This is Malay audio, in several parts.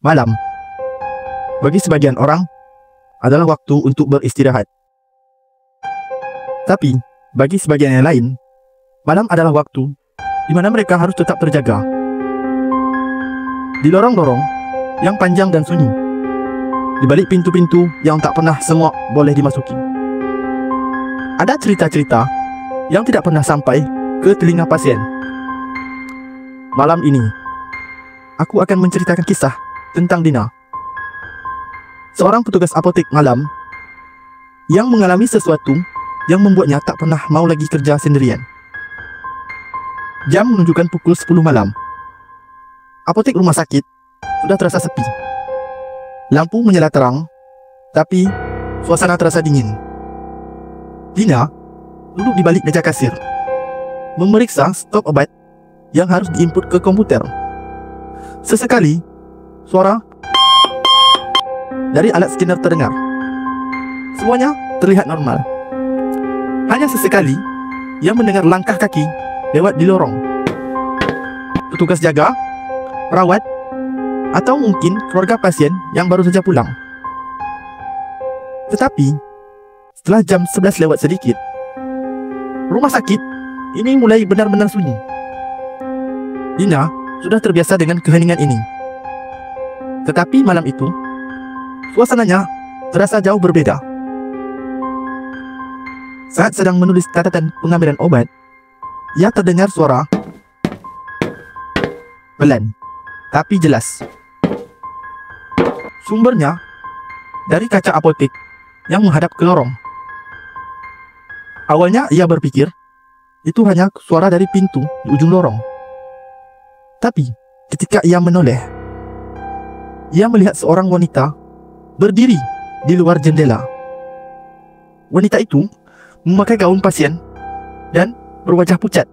Malam, bagi sebagian orang, adalah waktu untuk beristirahat. Tapi, bagi sebagian yang lain, malam adalah waktu di mana mereka harus tetap terjaga. Di lorong-lorong yang panjang dan sunyi, di balik pintu-pintu yang tak pernah semua boleh dimasuki, ada cerita-cerita yang tidak pernah sampai ke telinga pasien. Malam ini, aku akan menceritakan kisah tentang Dina, seorang petugas apotek malam yang mengalami sesuatu yang membuatnya tak pernah mau lagi kerja sendirian. Jam menunjukkan pukul 10 malam. Apotek rumah sakit sudah terasa sepi. Lampu menyala terang, tapi suasana terasa dingin. Dina duduk di balik meja kasir, memeriksa stok obat yang harus diinput ke komputer. Sesekali, suara dari alat scanner terdengar. Semuanya terlihat normal. Hanya sesekali, ia mendengar langkah kaki lewat di lorong. Petugas jaga, perawat, atau mungkin keluarga pasien yang baru saja pulang. Tetapi, setelah jam 11 lewat sedikit, rumah sakit ini mulai benar-benar sunyi. Dina sudah terbiasa dengan keheningan ini. Tetapi malam itu, suasananya terasa jauh berbeda. Saat sedang menulis catatan pengambilan obat, ia terdengar suara pelan, tapi jelas. Sumbernya dari kaca apotek yang menghadap ke lorong. Awalnya ia berpikir itu hanya suara dari pintu di ujung lorong. Tapi ketika ia menoleh, ia melihat seorang wanita berdiri di luar jendela. Wanita itu memakai gaun pasien dan berwajah pucat.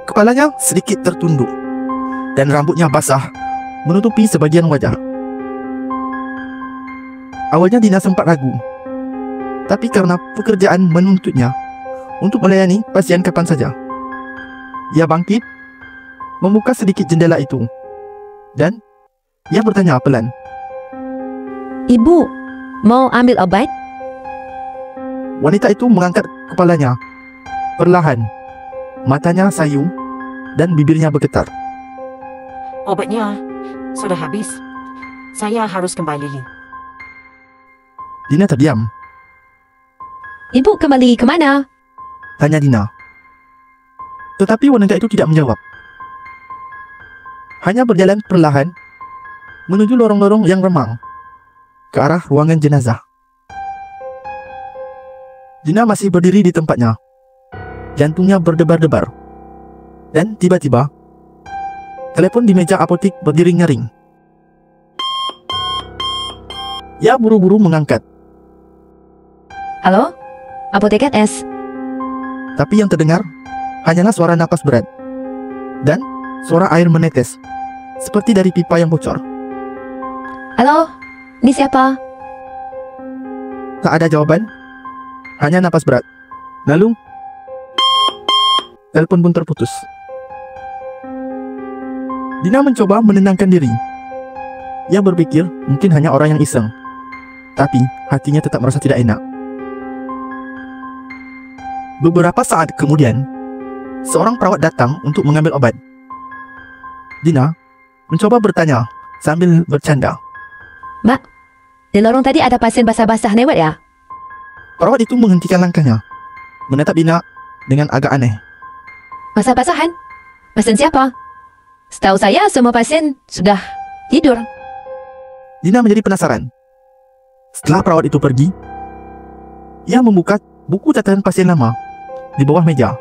Kepalanya sedikit tertunduk dan rambutnya basah menutupi sebagian wajah. Awalnya Dina sempat ragu, tapi karena pekerjaan menuntutnya untuk melayani pasien kapan saja, ia bangkit, membuka sedikit jendela itu, dan ia bertanya pelan, "Ibu, mau ambil obat?" Wanita itu mengangkat kepalanya perlahan, matanya sayu dan bibirnya bergetar. "Obatnya sudah habis. Saya harus kembali." Dina terdiam. "Ibu kembali ke mana?" Tanya Dina. Tetapi wanita itu tidak menjawab. Hanya berjalan perlahan menuju lorong-lorong yang remang ke arah ruangan jenazah. Dina masih berdiri di tempatnya. Jantungnya berdebar-debar. Dan tiba-tiba, telepon di meja apotek berdering-nyaring. Ia buru-buru mengangkat. "Halo, apotekan S." Tapi yang terdengar hanyalah suara napas berat dan suara air menetes, seperti dari pipa yang bocor. "Halo, ini siapa?" Tak ada jawaban, hanya napas berat. Lalu, telepon pun terputus. Dina mencoba menenangkan diri. Ia berpikir mungkin hanya orang yang iseng, tapi hatinya tetap merasa tidak enak. Beberapa saat kemudian, seorang perawat datang untuk mengambil obat. Dina mencoba bertanya sambil bercanda. "Mbak, di lorong tadi ada pasien basah-basah lewat ya?" Perawat itu menghentikan langkahnya, menatap Dina dengan agak aneh. "Basah-basahan? Pasien siapa? Setahu saya semua pasien sudah tidur." Dina menjadi penasaran. Setelah perawat itu pergi, ia membuka buku catatan pasien lama di bawah meja.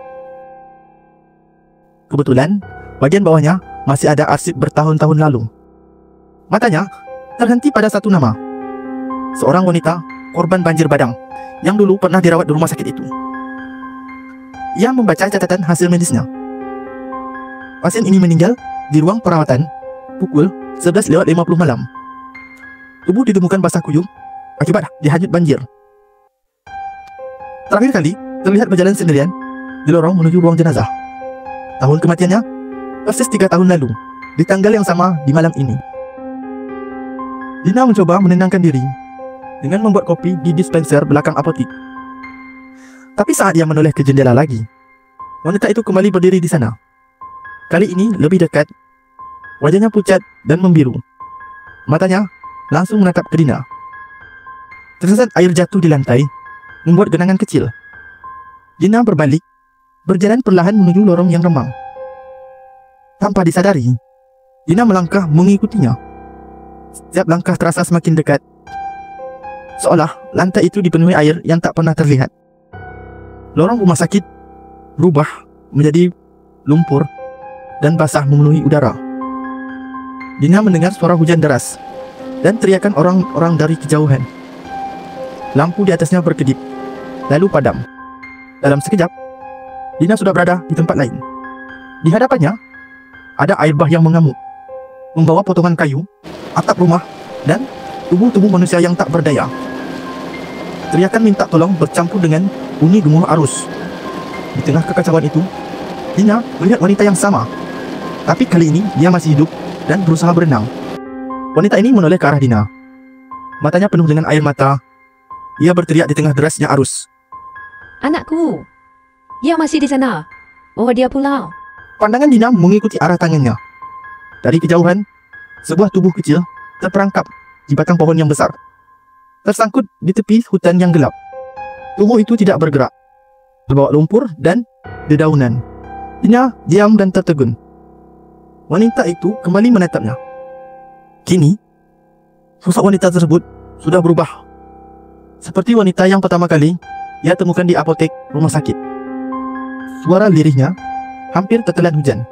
Kebetulan, bagian bawahnya masih ada arsip bertahun-tahun lalu. Matanya terhenti pada satu nama. Seorang wanita korban banjir bandang yang dulu pernah dirawat di rumah sakit itu. Ia membaca catatan hasil medisnya. Pasien ini meninggal di ruang perawatan pukul 11:50 malam. Tubuh ditemukan basah kuyup akibat dihanyut banjir. Terakhir kali terlihat berjalan sendirian di lorong menuju ruang jenazah. Tahun kematiannya persis 3 tahun lalu, di tanggal yang sama di malam ini. Dina mencoba menenangkan diri dengan membuat kopi di dispenser belakang apotik. Tapi saat dia menoleh ke jendela lagi, wanita itu kembali berdiri di sana. Kali ini lebih dekat. Wajahnya pucat dan membiru. Matanya langsung menatap ke Dina. Tersesat air jatuh di lantai, membuat genangan kecil. Dina berbalik, berjalan perlahan menuju lorong yang remang. Tanpa disadari, Dina melangkah mengikutinya. Setiap langkah terasa semakin dekat, seolah lantai itu dipenuhi air yang tak pernah terlihat. Lorong rumah sakit berubah menjadi lumpur dan basah memenuhi udara. Dina mendengar suara hujan deras dan teriakan orang-orang dari kejauhan. Lampu di atasnya berkedip, lalu padam. Dalam sekejap, Dina sudah berada di tempat lain. Di hadapannya, ada air bah yang mengamuk, membawa potongan kayu, atap rumah, dan tubuh-tubuh manusia yang tak berdaya. Teriakan minta tolong bercampur dengan bunyi gemuruh arus. Di tengah kekacauan itu, Dina melihat wanita yang sama. Tapi kali ini dia masih hidup dan berusaha berenang. Wanita ini menoleh ke arah Dina. Matanya penuh dengan air mata. Ia berteriak di tengah derasnya arus. Anakku, dia masih di sana. Bawa dia pulang. Pandangan Dina mengikuti arah tangannya. Dari kejauhan, sebuah tubuh kecil terperangkap di batang pohon yang besar, tersangkut di tepi hutan yang gelap. Tubuh itu tidak bergerak, terbawa lumpur dan dedaunan. Dina diam dan tertegun. Wanita itu kembali menatapnya. Kini, sosok wanita tersebut sudah berubah. Seperti wanita yang pertama kali ia temukan di apotek rumah sakit. Suara lirihnya hampir tertelan hujan.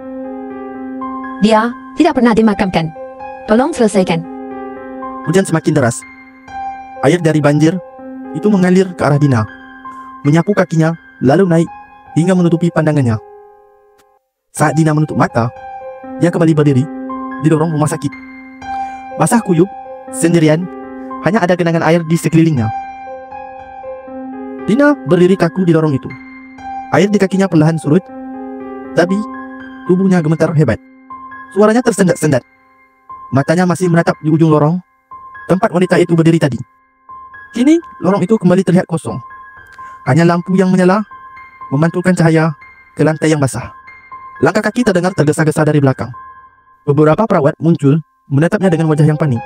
Dia tidak pernah dimakamkan. Tolong selesaikan. Hujan semakin deras. Air dari banjir itu mengalir ke arah Dina, menyapu kakinya, lalu naik hingga menutupi pandangannya. Saat Dina menutup mata, dia kembali berdiri di lorong rumah sakit. Basah kuyup, sendirian, hanya ada genangan air di sekelilingnya. Dina berdiri kaku di lorong itu. Air di kakinya perlahan surut, tapi tubuhnya gemetar hebat. Suaranya tersendat-sendat. Matanya masih menatap di ujung lorong tempat wanita itu berdiri tadi. Kini lorong itu kembali terlihat kosong. Hanya lampu yang menyala memantulkan cahaya ke lantai yang basah. Langkah kaki terdengar tergesa-gesa dari belakang. Beberapa perawat muncul menatapnya dengan wajah yang panik.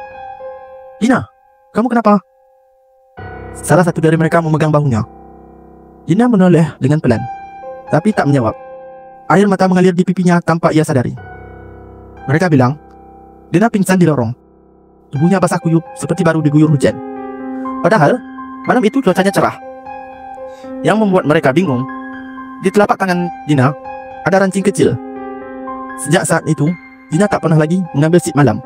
Dina, kamu kenapa? Salah satu dari mereka memegang bahunya. Dina menoleh dengan pelan, tapi tak menjawab. Air mata mengalir di pipinya tanpa ia sadari. Mereka bilang, Dina pingsan di lorong. Tubuhnya basah kuyup seperti baru diguyur hujan. Padahal, malam itu cuacanya cerah. Yang membuat mereka bingung, di telapak tangan Dina ada rancing kecil. Sejak saat itu, Dina tak pernah lagi mengambil sip malam.